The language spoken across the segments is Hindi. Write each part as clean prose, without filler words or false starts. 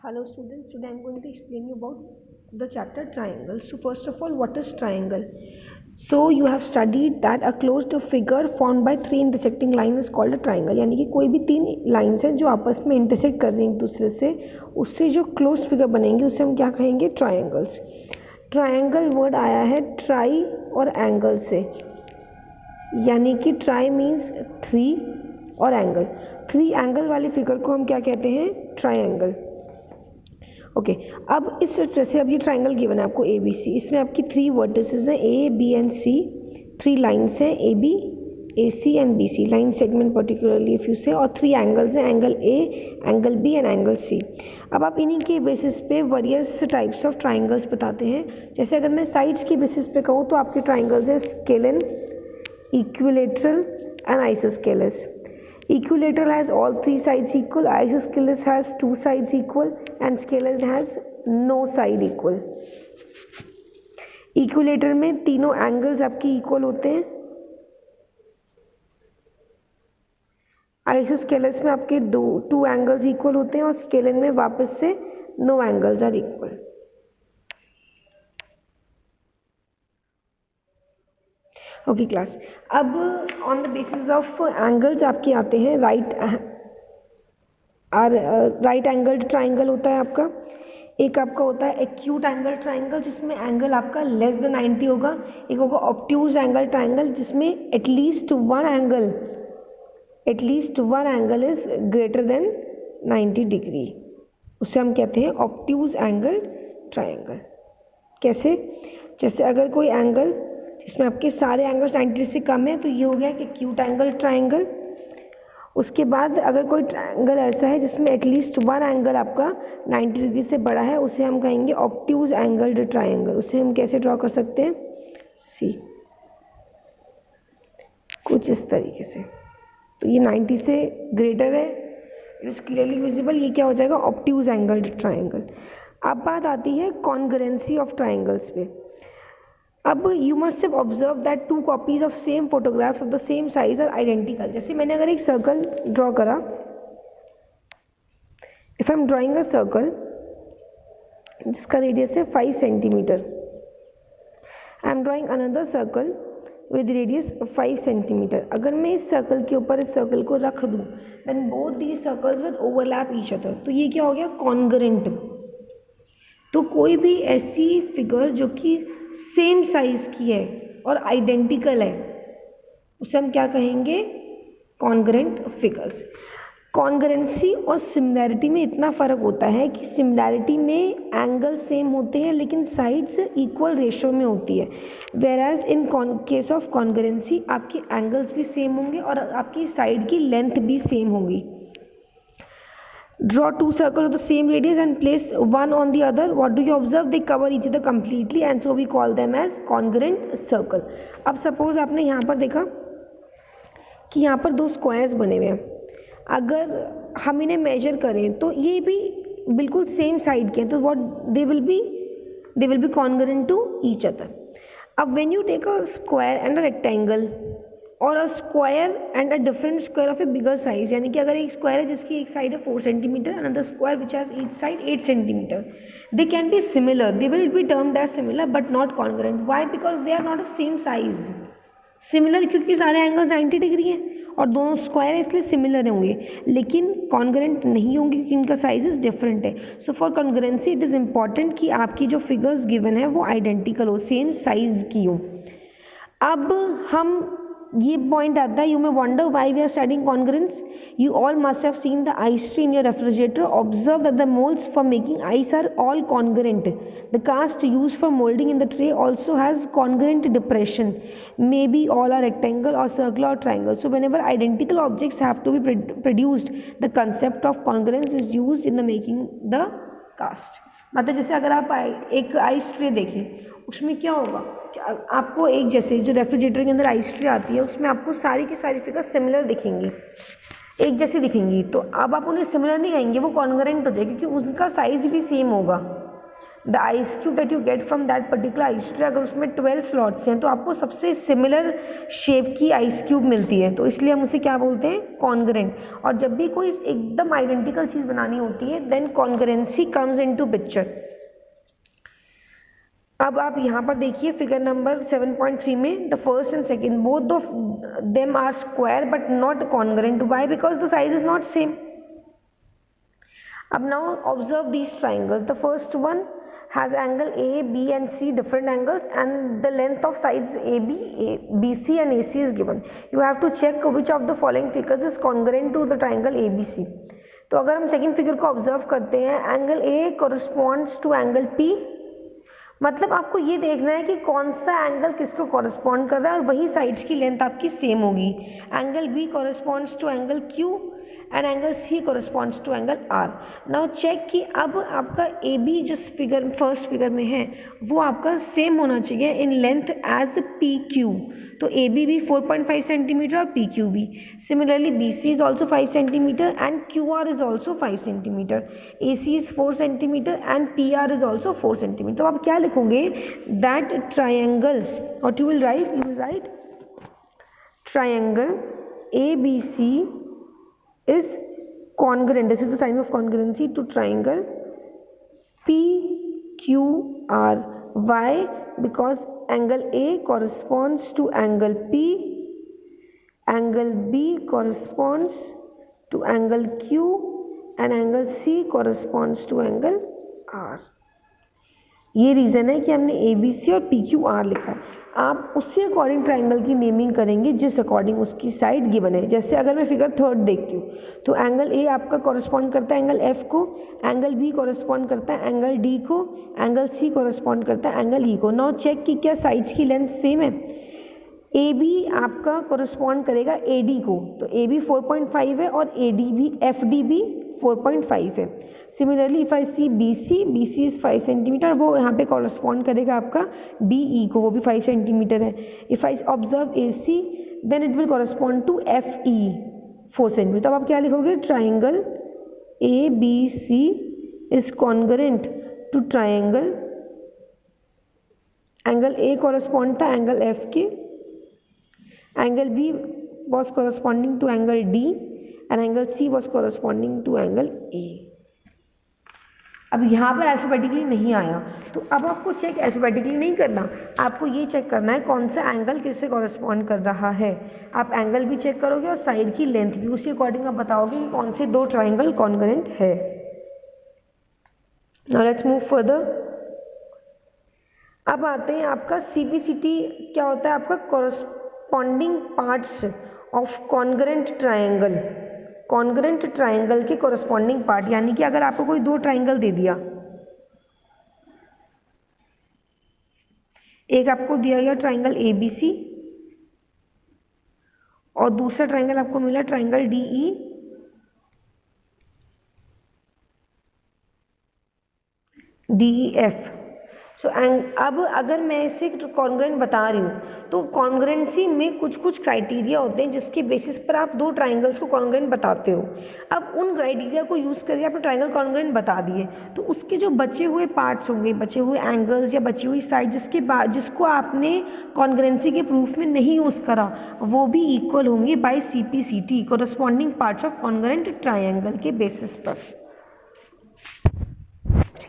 Hello students, today I am going to explain you about the chapter triangle. So first of all, what is triangle? So you have studied that a closed figure formed by three intersecting lines is called a triangle. यानी कि कोई भी तीन लाइन्स हैं जो आपस में इंटरसेक्ट कर रही हैं एक दूसरे से, उससे जो क्लोज्ड फिगर बनेंगे उसे हम क्या कहेंगे? ट्राइंगल्स. ट्राइंगल वर्ड आया है ट्राई और एंगल से, यानी कि ट्राई मीन्स थ्री और एंगल. थ्री एंगल वाले फिगर को हम क्या कहते हैं? ट्राइंगल. ओके अब इस जैसे अब ये ट्राइंगल गिवन है आपको ए बी सी, इसमें आपकी थ्री वर्टिसेस हैं A B and C, three lines हैं A B A C and B C, line segment particularly if you say, और थ्री एंगल्स हैं angle A, angle B and angle C. अब आप इन्हीं के बेसिस पे वेरियस टाइप्स ऑफ ट्राइंगल्स बताते हैं. जैसे अगर मैं साइड्स के बेसिस पे कहूँ तो आपके ट्राइंगल्स हैं scalene, equilateral and isosceles. Equilateral has all three sides equal, isosceles has two sides equal and scalene has no side equal. Equilateral में तीनों एंगल्स आपके इक्वल होते हैं. आइसोस्केलस में आपके टू एंगल्स इक्वल होते हैं और स्केलन में वापस से no angles are equal. Okay class, अब on the basis of angles आपके आते हैं राइट एंगल्ड ट्राइंगल होता है आपका. एक आपका होता है एक्यूट एंगल ट्राइंगल जिसमें एंगल आपका लेस देन 90 होगा. एक होगा ऑब्ट्यूज एंगल ट्राइंगल जिसमें at least one angle is greater than 90 degree. उसे हम कहते हैं ऑब्ट्यूज एंगल ट्राइंगल. कैसे? जैसे अगर कोई एंगल जिसमें आपके सारे एंगल्स 90 से कम है तो ये हो गया कि एक्यूट एंगल ट्राइंगल. उसके बाद अगर कोई ट्राइंगल ऐसा है जिसमें एटलीस्ट वन एंगल आपका 90 डिग्री से बड़ा है उसे हम कहेंगे ऑब्ट्यूज एंगल्ड ट्राइंगल. उसे हम कैसे ड्रॉ कर सकते हैं? सी कुछ इस तरीके से. तो ये 90 से ग्रेटर है, इट इज़ क्लियरली विजिबल. ये क्या हो जाएगा? Obtuse angled triangle. अब बात आती है कॉन्ग्रुएंसी ऑफ ट्राइंगल्स पे. अब you must have observe that two copies of same photographs of the same size are identical. जैसे मैंने अगर एक सर्कल ड्रॉ करा, if I am drawing a circle जिसका रेडियस है 5 centimetre, I am drawing another circle with radius 5 centimetre. अगर मैं इस सर्कल के ऊपर इस सर्कल को रख दूँ then both the circles with overlap each other. तो ये क्या हो गया? कॉन्ग्रुएंट. तो कोई भी ऐसी फिगर जो कि सेम साइज की है और आइडेंटिकल है उसे हम क्या कहेंगे? Congruent figures. कॉन्ग्रुएंसी और सिमिलैरिटी में इतना फ़र्क होता है कि सिमिलैरिटी में एंगल सेम होते हैं लेकिन साइड्स इक्वल रेशो में होती है, वेराज इन केस ऑफ कॉन्ग्रुएंसी आपके एंगल्स भी सेम होंगे और आपकी साइड की लेंथ भी सेम होगी. Draw two circles of the same radius and place one on the other. What do you observe? They cover each other completely and so we call them as congruent circle. अब सपोज आपने यहाँ पर देखा कि यहाँ पर दो स्क्वायर्स बने हुए हैं. अगर हम इन्हें मेजर करें तो ये भी बिल्कुल सेम साइड के हैं, तो what they will B congruent to each other. अब when you take a square and a rectangle और a square and a different square of A bigger size, यानी कि अगर एक स्क्वायर है जिसकी एक साइड है 4 centimetre, another square which has each side 8 centimetre, they can be similar, they will be termed as similar but not congruent. Why? Because they are not of same size. Similar क्योंकि सारे एंगल्स 90 डिग्री हैं और दोनों स्क्वायर है इसलिए सिमिलर होंगे, लेकिन कॉन्ग्रुएंट नहीं होंगे क्योंकि इनका साइजेस डिफरेंट है. So for congruency it is important कि आपकी जो फिगर्स गिवन है वो आइडेंटिकल हो, सेम साइज की हो. अब हम ये पॉइंट आता है, you may wonder why we are studying congruence. You all must have seen the ice tray in your refrigerator. Observe that the moulds for making ice are all congruent. The cast used for moulding in the tray also has congruent depression. Maybe all are rectangle or circle or triangle. So whenever identical objects have to be produced, the concept of congruence is used in the making the cast. मतलब जैसे अगर आप एक आइस ट्रे देखें उसमें क्या होगा कि आपको एक जैसे जो रेफ्रिजरेटर के अंदर आइस ट्रे आती है उसमें आपको सारी की सारी फिगर सिमिलर दिखेंगी, एक जैसी दिखेंगी. तो अब आप उन्हें सिमिलर नहीं कहेंगे, वो कॉन्ग्रुएंट हो जाएगी क्योंकि उनका साइज भी सेम होगा. The ice cube that you get from that particular ice tray, अगर उसमें 12 स्लॉट्स हैं तो आपको सबसे सिमिलर शेप की आइस क्यूब मिलती है, तो इसलिए हम उसे क्या बोलते हैं, कॉन्ग्रेंट। और जब भी कोई एकदम आइडेंटिकल चीज़ बनानी होती है then congruency comes into picture. अब आप यहाँ पर देखिए फिगर नंबर 7.3 में the first and second both of them are square but not congruent, why, because the size is not same. अब now observe these triangles. The first one has angle A, B and C different angles and the length of sides AB, BC and AC is given. You have to check which of the following figures is congruent to the triangle ABC. तो अगर हम सेकेंड फिगर को ऑब्जर्व करते हैं, angle A corresponds to angle P, मतलब आपको ये देखना है कि कौन सा एंगल किसको कॉरस्पॉन्ड कर रहा है और वही साइड्स की लेंथ आपकी सेम होगी। Angle B corresponds to angle Q and angle C corresponds to angle R. Now check कि अब आपका ए बी जिस फिगर फर्स्ट फिगर में है वो आपका सेम होना चाहिए in length as P Q, तो ए बी भी 4.5 सेंटीमीटर और पी क्यू भी। Similarly B C is also 5 centimetre and Q R is also 5 centimetre, A C is 4 centimetre and P R is also 4 centimetre. तो आप क्या लिखोगे, दैट ट्राइंगल, और you will write triangle A B C is congruent, this is the sign of congruency to triangle PQR. Why? Because angle A corresponds to angle P, angle B corresponds to angle Q and angle C corresponds to angle R. ये रीज़न है कि हमने ए बी सी और पी क्यू आर लिखा है। आप उसी अकॉर्डिंग ट्राइंगल की नेमिंग करेंगे जिस अकॉर्डिंग उसकी साइड गिवन है। जैसे अगर मैं फिगर थर्ड देखती हूँ तो एंगल ए आपका कॉरस्पॉन्ड करता है एंगल एफ को, एंगल बी कॉरस्पॉन्ड करता है एंगल डी को, एंगल सी कॉरस्पॉन्ड करता है एंगल ई को। नाउ चेक कि क्या साइड्स की लेंथ सेम है। ए बी आपका कॉरस्पॉन्ड करेगा ए डी को, तो ए बी 4.5 है और ए डी भी, एफ डी भी 4.5 है। Similarly if I see B C is 5 centimetre, वो यहाँ पे कॉरस्पॉन्ड करेगा आपका डी ई को, वो भी 5 सेंटीमीटर है। If I observe A C then it will correspond to F E 4 centimetre. तो अब आप क्या लिखोगे, triangle A B C is congruent to triangle, angle A correspond था एंगल एफ के, angle B was corresponding to angle D and angle C was corresponding to angle A. अब यहाँ पर अल्फाबेटिकली नहीं आया, तो अब आपको चेक अल्फाबेटिकली नहीं करना, आपको ये चेक करना है कौन सा एंगल किससे कॉरस्पॉन्ड कर रहा है। आप एंगल भी चेक करोगे और साइड की लेंथ भी, उसी अकॉर्डिंग आप बताओगे कि कौन से दो ट्राइंगल कॉन्ग्रुएंट है। Now let's move further. अब आते हैं आपका CPCT क्या होता है, आपका corresponding parts of congruent triangle. Congruent triangle के कॉरस्पॉन्डिंग पार्ट, यानी कि अगर आपको कोई दो ट्राइंगल दे दिया, एक आपको दिया गया ट्राइंगल ABC और दूसरा ट्राइंगल आपको मिला ट्राइंगल DE, DEF। सो अब अगर मैं इसे कॉन्ग्रुएंट बता रही हूँ तो कॉन्ग्रुएंसी में कुछ कुछ क्राइटेरिया होते हैं जिसके बेसिस पर आप दो ट्राइंगल्स को कॉन्ग्रुएंट बताते हो। अब उन क्राइटेरिया को यूज़ करके आपने ट्राइंगल कॉन्ग्रुएंट बता दिए, तो उसके जो बचे हुए पार्ट्स होंगे, बचे हुए एंगल्स या बची हुई साइड जिसके बाद जिसको आपने कॉन्ग्रुएंसी के प्रूफ में नहीं यूज़ करा, वो भी इक्वल होंगे by CPCT, corresponding parts of congruent triangle के बेसिस पर।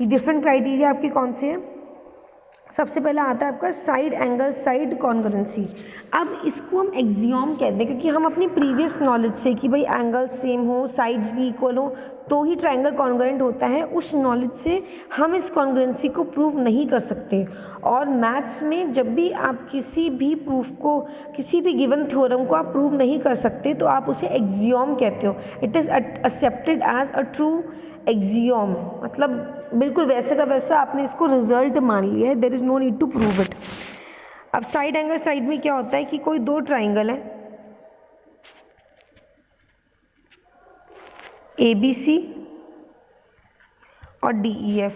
डिफरेंट क्राइटेरिया आपके कौन से हैं? सबसे पहला आता है आपका साइड एंगल साइड कॉन्ग्रुएंसी। अब इसको हम एक्सियोम कहते हैं, क्योंकि हम अपनी प्रीवियस नॉलेज से कि भाई एंगल सेम हो, साइड्स भी इक्वल हो तो ही ट्राइंगल कॉन्ग्रुएंट होता है, उस नॉलेज से हम इस कॉन्ग्रुएंसी को प्रूव नहीं कर सकते। और मैथ्स में जब भी आप किसी भी प्रूफ को, किसी भी गिवन थ्योरम को आप प्रूव नहीं कर सकते तो आप उसे एक्सियोम कहते हो। It is accepted as a true axiom, मतलब बिल्कुल वैसे का वैसा आपने इसको रिजल्ट मान लिया है, there is no need to prove it. अब साइड एंगल साइड में क्या होता है कि कोई दो ट्राइंगल है ABC और DEF,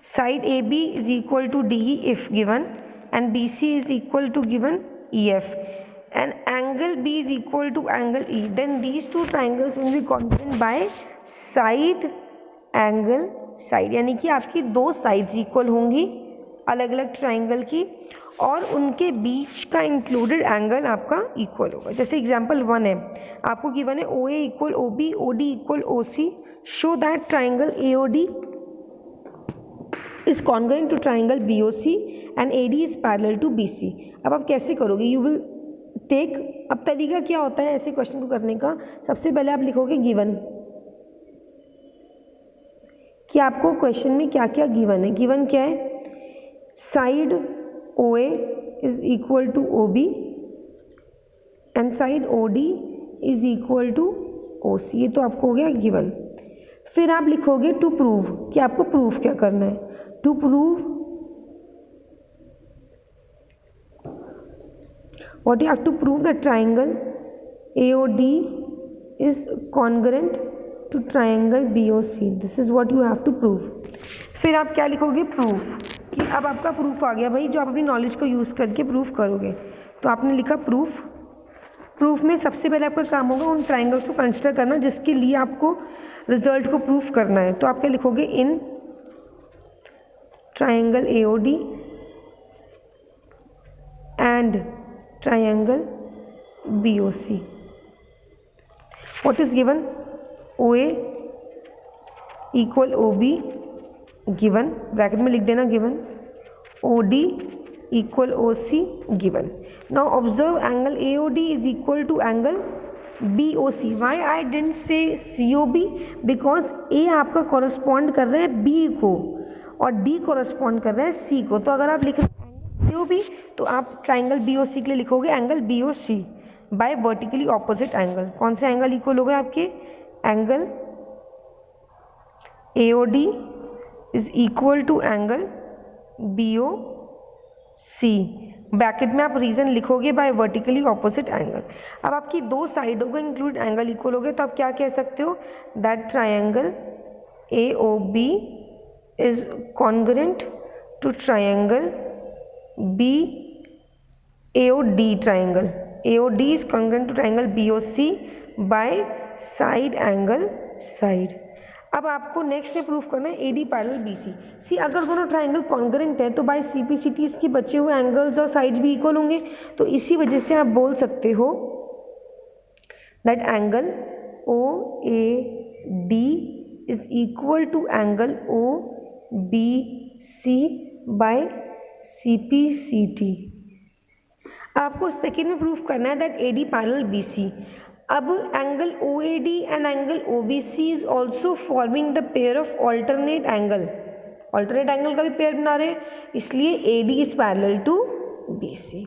side AB is equal to DE if given and BC is equal to given EF and angle B is equal to angle E, then these two triangles will be congruent by side angle side, यानी कि आपकी दो साइड्स इक्वल होंगी अलग अलग ट्राइंगल की और उनके बीच का इंक्लूडेड एंगल आपका इक्वल होगा। जैसे एग्जांपल 1 है, आपको गिवन है O A equal O B, O D equal O C, show that triangle A O D is congruent to triangle B O C and A D is parallel to B C. अब आप कैसे करोगे, यू विल टेक, अब तरीका क्या होता है ऐसे क्वेश्चन को करने का, सबसे पहले आप लिखोगे गिवन, कि आपको क्वेश्चन में क्या क्या गिवन है। गिवन क्या है, side O A is equal to O B and side O D is equal to O C, ये तो आपको हो गया गिवन। फिर आप लिखोगे टू प्रूव, कि आपको प्रूफ क्या करना है। To prove what you have to prove, the triangle AOD is congruent to triangle BOC, this is what you have to prove। फिर आप क्या लिखोगे, प्रूफ, कि अब आपका प्रूफ आ गया भाई, जो आप अपनी नॉलेज को यूज़ करके प्रूफ करोगे। तो आपने लिखा प्रूफ। प्रूफ में सबसे पहले आपका काम होगा उन ट्राइंगल्स को कंसिडर करना जिसके लिए आपको रिजल्ट को प्रूफ करना है। तो आप क्या लिखोगे, in triangle AOD and triangle BOC, what is given, OA equal OB, given, bracket में लिख देना given, OD equal OC, given। now observe angle AOD is equal to angle BOC। why I didn't say COB, because A आपका correspond कर रहा है B को और D correspond कर रहा है C को। तो अगर आप लिख भी तो आप ट्राइंगल BOC के लिए लिखोगे angle BOC by vertically opposite angle. कौन से एंगल इक्वल हो गए आपके, angle AOD is equal to angle BOC, bracket में आप रीजन लिखोगे बाय वर्टिकली ऑपोजिट एंगल। अब आपकी दो साइडों का इंक्लूड एंगल इक्वल हो गए, तो आप क्या कह सकते हो, that triangle AOB is congruent to triangle AOD, triangle AOD is congruent to triangle BOC by side angle side। अब आपको नेक्स्ट में प्रूफ करना है AD पैरेलल BC। सी अगर दोनों ट्राइंगल कॉन्ग्रुएंट है तो बाय CPCT इसके बचे हुए एंगल्स और साइड्स भी इक्वल होंगे। तो इसी वजह से आप बोल सकते हो that angle OAD is equal to angle OBC by CPCT। आपको सेकेंड में प्रूफ करना है दैट AD पैरेलल BC। अब angle OAD and angle OBC is also forming the pair of alternate angle, alternate angle का भी पेयर बना रहे हैं, इसलिए AD is parallel to BC।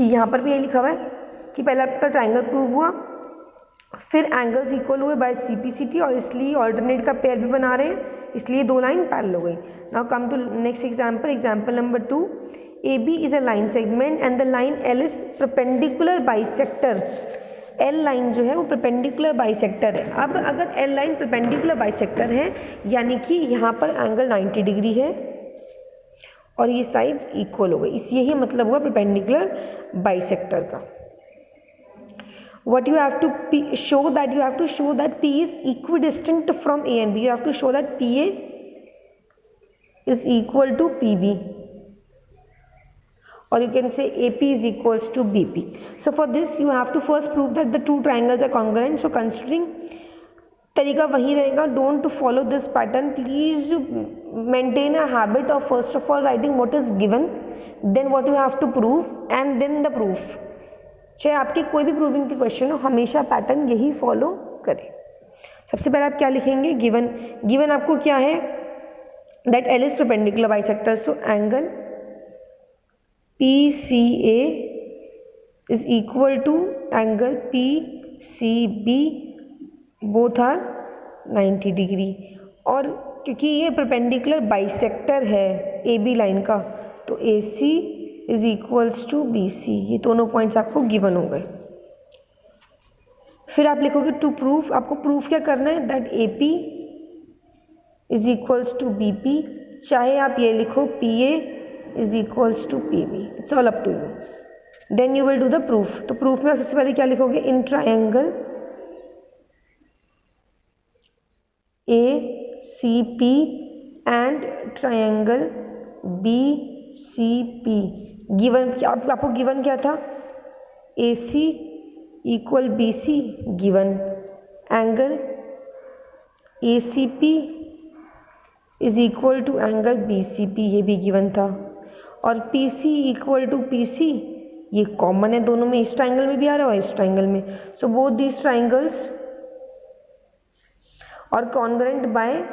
यहाँ पर भी यही लिखा हुआ है कि पहले आपका ट्राइंगल प्रूव हुआ, फिर एंगल्स इक्वल हुए बाय CPCT और इसलिए ऑल्टरनेट का पेयर भी बना रहे हैं, इसलिए दो लाइन पैरेलल हो गई। Now come to next example, example number 2। AB is a line segment and the line L is perpendicular bisector. L line जो है वो परपेंडिकुलर बाइसेक्टर है। अब अगर L लाइन परपेंडिकुलर बाइसेक्टर है यानी कि यहाँ पर एंगल 90 डिग्री है और ये साइड्स इक्वल हो गई, इस यही मतलब हुआ परपेंडिकुलर बाइसेक्टर का। what you have to show that P is equidistant from A and B, you have to show that PA is equal to PB, or you can say AP is equals to BP। so for this you have to first prove that the two triangles are congruent। so considering तरीका वही रहेगा, don't follow this pattern, please maintain a habit of first of all writing what is given, then what you have to prove and then the proof. चाहे आपके कोई भी प्रूविंग के क्वेश्चन हो, हमेशा पैटर्न यही फॉलो करें। सबसे पहले आप क्या लिखेंगे, गिवन आपको क्या है, that L is perpendicular bisector, so angle PCA is equal to angle PCB, both are 90 degree. और क्योंकि ये परपेंडिकुलर बाइसेक्टर है AB लाइन का, तो AC is equals to BC, ये दोनों पॉइंट्स आपको गिवन हो गए। फिर आप लिखोगे टू प्रूफ, आपको प्रूफ क्या करना है, that AP is equals to BP, चाहे आप ये लिखो PA is equals to P B. It's all up to you. Then you will do the proof. तो प्रूफ में सबसे पहले क्या लिखोगे? In triangle A C P and triangle B C P. Given आपको गिवन क्या था? A C equal B C given. Angle A C P is equal to angle B C P, ये भी गिवन था. और P C equal to P C, ये कॉमन है दोनों में, इस ट्राइंगल में भी आ रहा है और इस ट्राइंगल में. So both these triangles are congruent by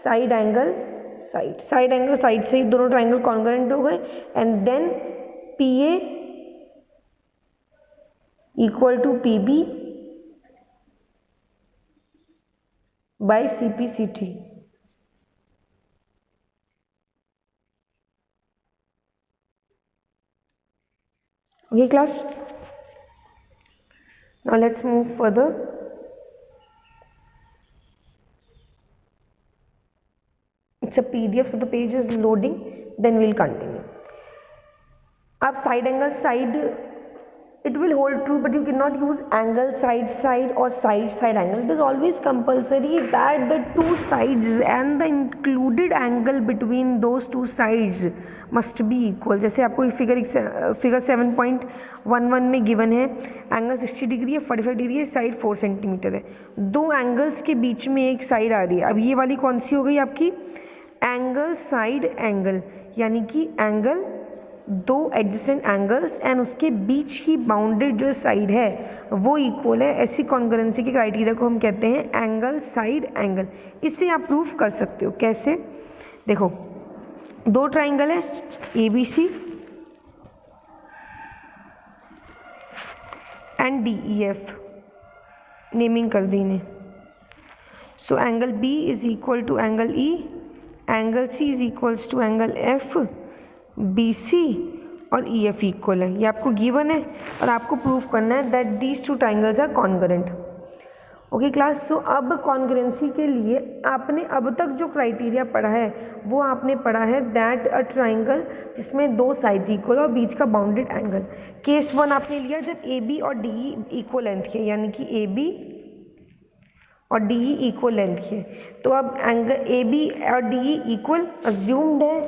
side angle side. Side angle side से ही दोनों ट्राइंगल कॉन्ग्रेंट हो गए. And then P A equal to P B by C P C T. Okay class, now let's move further. It's a PDF, so the page is loading, then we'll continue. अब side angle side, it will hold true, but you cannot use angle side side or side side angle. It is always compulsory that the two sides and the included angle between those two sides must be equal. जैसे आपको फिगर 7.11 में गिवन है, एंगल 60 डिग्री है, 45 डिग्री है, साइड 4 सेंटीमीटर है. दो एंगल्स के बीच में एक साइड आ रही है. अब ये वाली कौन सी हो गई आपकी? एंगल साइड एंगल, यानी कि एंगल दो एडजेसेंट एंगल्स एंड उसके बीच की बाउंडेड जो साइड है वो इक्वल है. ऐसी कॉन्ग्रुएंसी के क्राइटेरिया को हम कहते हैं एंगल साइड एंगल. इससे आप प्रूफ कर सकते हो. कैसे? देखो, दो ट्राइंगल है A B C and D E F, naming कर दी इन्हें. So angle B is equal to angle E, angle C is equals to angle F, B C और ई एफ इक्वल है. ये आपको गिवन है और आपको प्रूफ करना है that these two triangles are congruent. Okay class, so अब कॉन्ग्रुएंसी के लिए आपने अब तक जो क्राइटेरिया पढ़ा है वो आपने पढ़ा है दैट अ ट्राइंगल जिसमें दो साइड्स इक्वल और बीच का बाउंडेड एंगल. केस 1 आपने लिया जब ए बी और डी ई इक्वल लेंथ के, यानी कि ए बी और डी ई इक्वल लेंथ के. तो अब एंगल ए बी और डी ई इक्वल अज्यूम्ड है,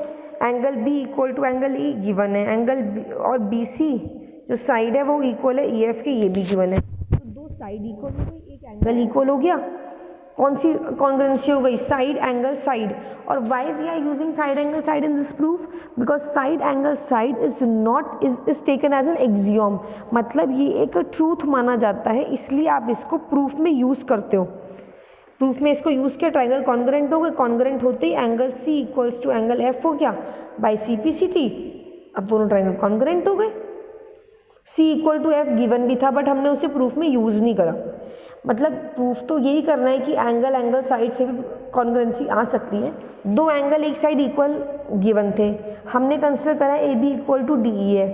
angle B equal to angle E given है, एंगल और बी सी जो साइड है वो इक्वल है ई एफ के, ये भी गिवन है. तो दो साइड इक्वल हो गई, एक एंगल इक्वल हो गया. कौन सी कॉन्ग्रुएंसी हो गई? Side angle side. और why we are using side angle side in this proof? Because side angle side is taken as an axiom. मतलब ये एक ट्रूथ माना जाता है, इसलिए आप इसको प्रूफ में यूज करते हो. प्रूफ में इसको यूज़ किया, ट्राइंगल कॉन्ग्रुएंट हो गए. कॉन्ग्रुएंट होते ही angle C equals to angle F हो गया by C P C T. अब दोनों ट्राइंगल कॉन्ग्रुएंट हो गए. C equal to F given भी था बट हमने उसे प्रूफ में यूज़ नहीं करा. मतलब प्रूफ तो यही करना है कि एंगल साइड से भी कॉन्ग्रुएंसी आ सकती है. दो एंगल एक साइड इक्वल गिवन थे, हमने कंसिडर करा A B equal to D E है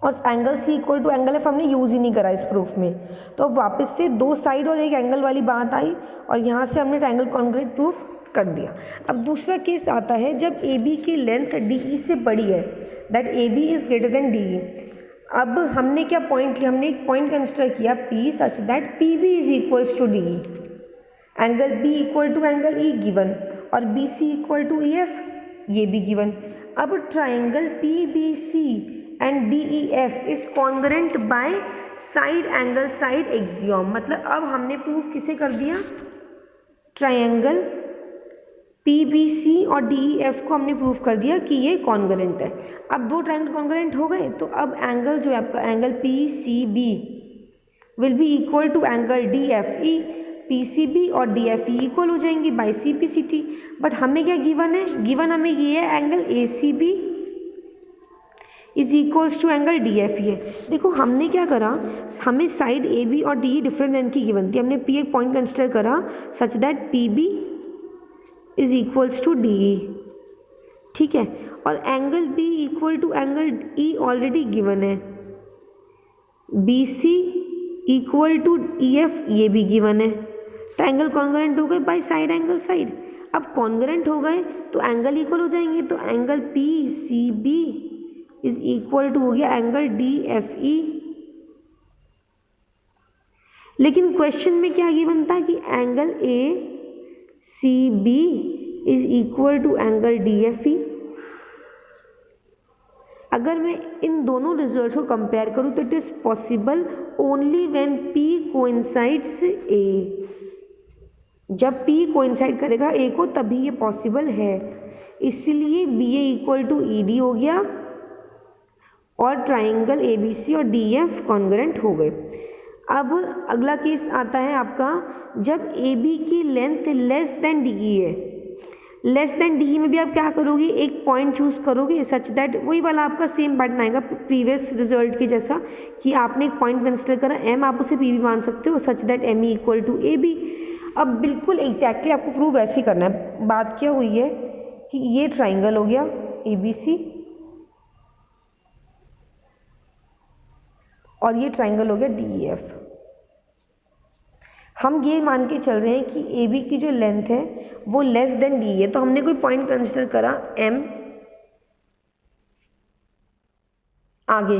और angle C equal to angle F हमने यूज़ ही नहीं करा इस प्रूफ में. तो अब वापस से दो साइड और एक एंगल वाली बात आई और यहाँ से हमने ट्राइंगल कॉन्ग्रुएंट प्रूफ कर दिया. अब दूसरा केस आता है जब ए बी की लेंथ डी ई से बड़ी है, that A B is greater than D E. अब हमने क्या पॉइंट किया? हमने एक पॉइंट कंसिडर किया P such that P B is equals to D E, angle B equal to angle E given और B C equal to E F, ये भी गिवन. अब triangle P B C and D E F is congruent bye side angle side axiom. मतलब अब हमने प्रूफ किसे कर दिया? ट्राइंगल पी बी सी और डी ई एफ को हमने प्रूफ कर दिया कि ये कॉन्ग्रुएंट है. अब दो ट्राइंगल कॉन्ग्रुएंट हो गए तो अब एंगल जो है आपका angle P C B will be equal to angle D F E. P C B और डी एफ ई इक्वल हो जाएंगी by C P C T. But हमें क्या गिवन है? गिवन हमें ये है angle A C B is equals to angle D F E है. देखो हमने क्या करा, हमें साइड ए बी और डी ई डिफरेंट लेंथ की गिवन थी. हमने पी एक पॉइंट कंसिडर करा such that P B is equals to D E. ठीक है, और angle B equal to angle E already given है. B C equal to E F, ये भी गिवन है. ट्राइंगल कॉन्ग्रुएंट हो गए बाय साइड एंगल साइड. अब कॉन्ग्रेंट हो गए तो एंगल इक्वल हो जाएंगे, तो angle P C B is equal to हो गया एंगल डी एफ ई। लेकिन क्वेश्चन में क्या गिवन था कि angle A C B is equal to angle D F E. अगर मैं इन दोनों रिजल्ट को कंपेयर करूं तो it is possible only when P coincides A. जब पी कोइंसाइड करेगा ए को तभी ये पॉसिबल है, इसलिए B A equal to E D हो गया और ट्राइंगल ए बी सी और डी एफ कॉन्ग्रेंट हो गए। अब अगला केस आता है आपका, जब ए बी की length less than D E है। लेस देन डी ई में भी आप क्या करोगे, एक पॉइंट चूज करोगे सच दैट, वही वाला आपका सेम पैटर्न आएगा प्रीवियस रिजल्ट के जैसा कि आपने एक पॉइंट कंसिडर करा एम, आप उसे पी भी मान सकते हो, such that M E equal to A B. अब बिल्कुल एग्जैक्टली आपको प्रूव ऐसे ही करना है। बात क्या हुई है कि ये ट्राइंगल हो गया ए बी सी और ये ट्राइंगल हो गया डी ई एफ। हम ये मान के चल रहे हैं कि ए बी की जो लेंथ है वो लेस देन डी है, तो हमने कोई पॉइंट कंसिडर करा एम आगे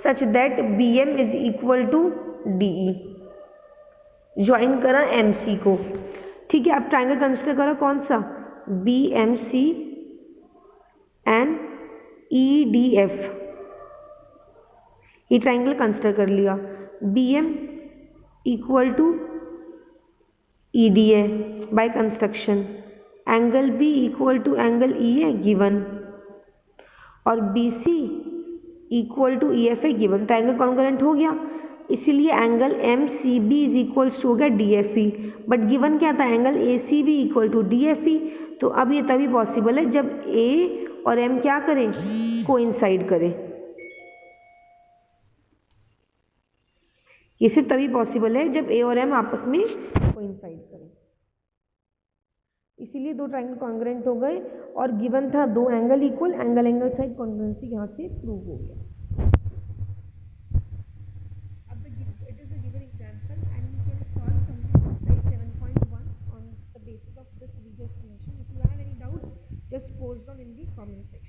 such that B M is equal to D E, join करा एम सी को। ठीक है, अब ट्राइंगल कंसिडर करा कौन सा, B M C and E D F. ये ट्राइंगल कंसिडर कर लिया, B M equal to E D है by construction, angle B equal to angle E है गिवन, और B C equal to E F है गिवन। ट्राइंगल कॉन्ग्रुएंट हो गया, इसीलिए angle M C B is equals to हो गया D F E. But given क्या था, angle A C B equal to D F E. तो अब ये तभी पॉसिबल है जब ए और एम क्या करें, कोइंसाइड करें। ये सिर्फ तभी पॉसिबल है जब ए और एम आपस में कोइंसाइड करें। इसीलिए दो ट्राइंगल कॉन्ग्रुएंट हो गए और गिवन था दो angle equal, angle angle side congruency यहाँ से प्रूव हो गया। अब it is a given example and you can solve complete exercise 7.1 on the basis of this video explanation. If you have any doubts just post down in the comment section.